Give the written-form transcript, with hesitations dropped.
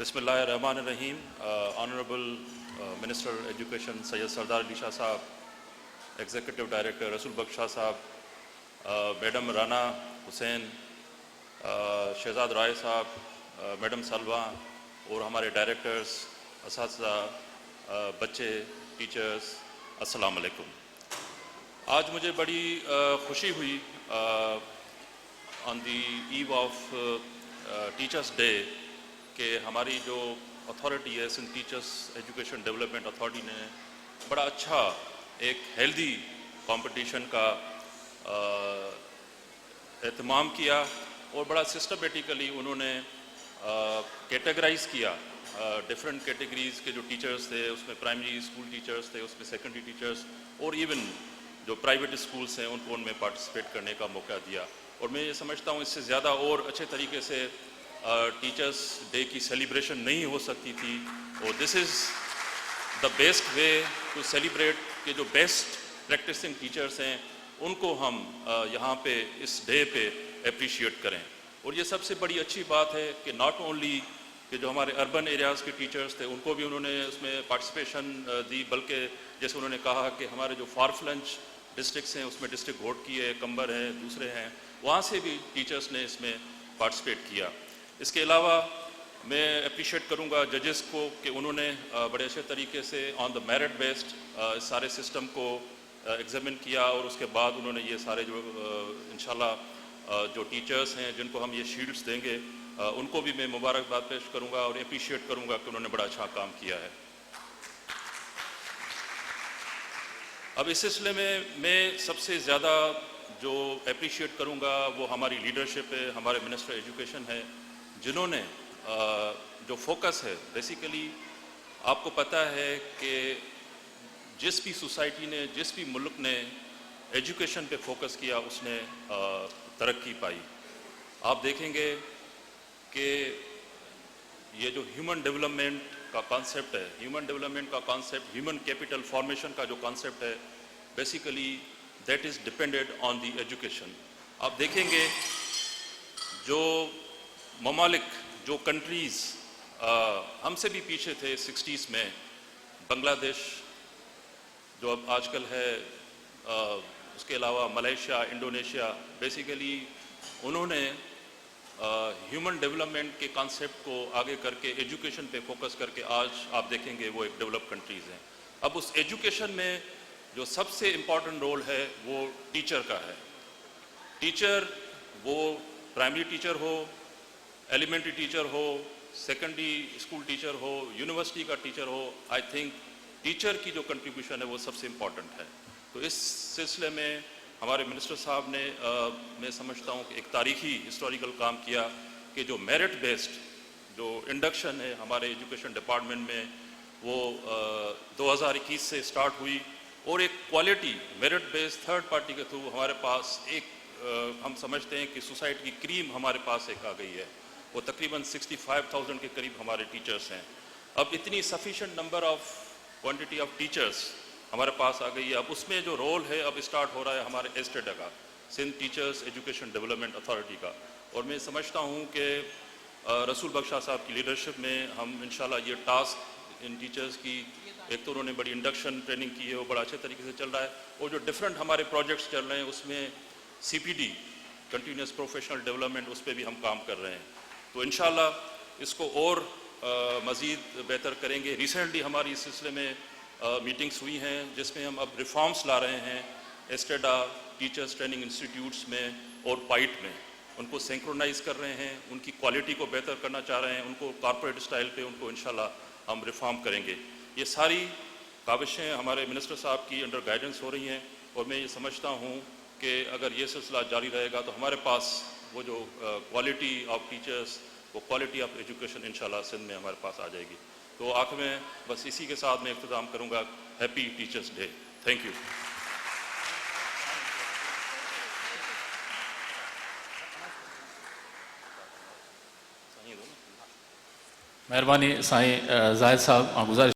Bismillahirrahmanirrahim. Honorable Minister Education Syed Sardar Ali Shah Sahab, Executive Director Rasul Baksh Shah Sahab, Madam Rana Hussain, Shehzad Rai Sahab, Madam Salwa اور ہمارے directors, اساتذہ، بچے، teachers, السلام علیکم۔ آج مجھے بڑی خوشی ہوئی آن دی ایو آف ٹیچرز ڈے کہ ہماری جو اتھارٹی ہے Sindh teachers education development authority نے بڑا اچھا ایک ہیلدی کمپٹیشن کا اہتمام کیا اور بڑا سسٹمیٹیکلی انہوں نے کیٹیگرائز کیا ڈفرینٹ کیٹیگریز کے جو ٹیچرز تھے، اس میں پرائمری اسکول ٹیچرز تھے، اس میں سیکنڈری ٹیچرز اور ایون جو پرائیویٹ اسکولس ہیں ان کو ان میں پارٹیسپیٹ کرنے کا موقع دیا۔ اور میں یہ سمجھتا ہوں اس سے زیادہ اور اچھے طریقے سے ٹیچرز ڈے کی سیلیبریشن نہیں ہو سکتی تھی، اور this is the best way to celebrate کہ جو بیسٹ پریکٹسنگ ٹیچرز ہیں ان کو ہم یہاں پہ اس ڈے پہ اپریشیٹ کریں۔ اور یہ سب سے بڑی اچھی بات ہے کہ ناٹ اونلی کہ جو ہمارے اربن ایریاز کے ٹیچرز تھے ان کو بھی انہوں نے اس میں پارٹیسپیشن دی، بلکہ جیسے انہوں نے کہا کہ ہمارے جو فار فلنج ڈسٹرکٹس ہیں اس میں ڈسٹرکٹ گھوٹکی ہے، کمبر ہے، دوسرے ہیں، وہاں سے بھی ٹیچرز نے اس میں پارٹیسپیٹ کیا۔ اس کے علاوہ میں اپریشیٹ کروں گا ججز کو کہ انہوں نے بڑے اچھے طریقے سے آن دا میرٹ بیسڈ سارے سسٹم کو ایگزامن کیا، اور اس کے بعد انہوں نے یہ سارے جو انشاءاللہ جو ٹیچرز ہیں جن کو ہم یہ شیلڈز دیں گے ان کو بھی میں مبارکباد پیش کروں گا اور اپریشیٹ کروں گا کہ انہوں نے بڑا اچھا کام کیا ہے۔ اب اس سلسلے میں سب سے زیادہ جو اپریشیٹ کروں گا وہ ہماری لیڈرشپ ہے، ہمارے منسٹر ایجوکیشن ہے، جنہوں نے جو فوکس ہے بیسیکلی آپ کو پتہ ہے کہ جس بھی سوسائٹی نے، جس بھی ملک نے ایجوکیشن پہ فوکس کیا اس نے ترقی پائی۔ آپ دیکھیں گے کہ یہ جو ہیومن ڈیولپمنٹ کا کانسیپٹ ہے، ہیومن ڈیولپمنٹ کا کانسیپٹ، ہیومن کیپٹل فارمیشن کا جو کانسیپٹ ہے، basically that is depended on the education. آپ دیکھیں گے جو ممالک، جو کنٹریز ہم سے بھی پیچھے تھے 60s میں، بنگلہ دیش جو اب آج کل ہے، اس کے علاوہ ملیشیا، انڈونیشیا، بیسیکلی انہوں نے ہیومن ڈیولپمنٹ کے کانسیپٹ کو آگے کر کے ایجوکیشن پہ فوکس کر کے آج آپ دیکھیں گے وہ ایک ڈیولپ کنٹریز ہیں۔ اب اس ایجوکیشن میں جو سب سے امپورٹنٹ رول ہے وہ ٹیچر کا ہے۔ ٹیچر وہ پرائمری ٹیچر ہو، ایلیمنٹری ٹیچر ہو، سیکنڈری اسکول ٹیچر ہو، یونیورسٹی کا teacher who, I think teacher کی جو کنٹریبیوشن ہے وہ سب سے امپورٹنٹ ہے۔ تو اس سلسلے میں ہمارے منسٹر صاحب نے میں سمجھتا ہوں کہ ایک تاریخی ہسٹوریکل کام کیا کہ جو میرٹ بیسڈ جو انڈکشن ہے ہمارے ایجوکیشن ڈپارٹمنٹ میں وہ 2021 سے سٹارٹ ہوئی، اور ایک quality merit based third party کے تھرو ہمارے پاس ایک ہم سمجھتے ہیں کہ سوسائٹی کی کریم ہمارے پاس ایک آ گئی ہے، وہ تقریباً 65,000 کے قریب ہمارے ٹیچرز ہیں۔ اب اتنی sufficient number of quantity of teachers ہمارے پاس آ گئی ہے۔ اب اس میں جو رول ہے اب اسٹارٹ ہو رہا ہے ہمارے ایسٹیڈا کا، Sindh teachers education development authority کا، اور میں سمجھتا ہوں کہ رسول بخش شاہ صاحب کی لیڈرشپ میں ہم انشاءاللہ یہ ٹاسک ان ٹیچرز کی، ایک تو انہوں نے بڑی انڈکشن ٹریننگ کی ہے وہ بڑا اچھے طریقے سے چل رہا ہے، اور جو ڈفرینٹ ہمارے پروجیکٹس چل رہے ہیں اس میں CPD کنٹینیوس پروفیشنل ڈیولپمنٹ اس پہ بھی ہم کام کر رہے ہیں، تو انشاءاللہ اس کو اور مزید بہتر کریں گے۔ ریسنٹلی ہماری اس سلسلے میں میٹنگس ہوئی ہیں جس میں ہم اب ریفارمز لا رہے ہیں ایسٹیڈا ٹیچرز ٹریننگ انسٹیٹیوٹس میں اور پائٹ میں، ان کو سینکرونائز کر رہے ہیں، ان کی کوالٹی کو بہتر کرنا چاہ رہے ہیں، ان کو کارپوریٹ اسٹائل پہ ان کو انشاءاللہ ہم ریفارم کریں گے۔ یہ ساری کاوشیں ہمارے منسٹر صاحب کی انڈر گائیڈنس ہو رہی ہیں، اور میں یہ سمجھتا ہوں کہ اگر یہ سلسلہ جاری رہے گا تو ہمارے پاس وہ جو کوالٹی آف ٹیچرز، وہ کوالٹی آف ایجوکیشن انشاءاللہ سندھ میں ہمارے پاس آ جائے گی۔ تو آخر میں بس اسی کے ساتھ میں اختتام کروں گا، happy teachers day, thank you. مہربانی سائیں زاہد صاحب، گزارش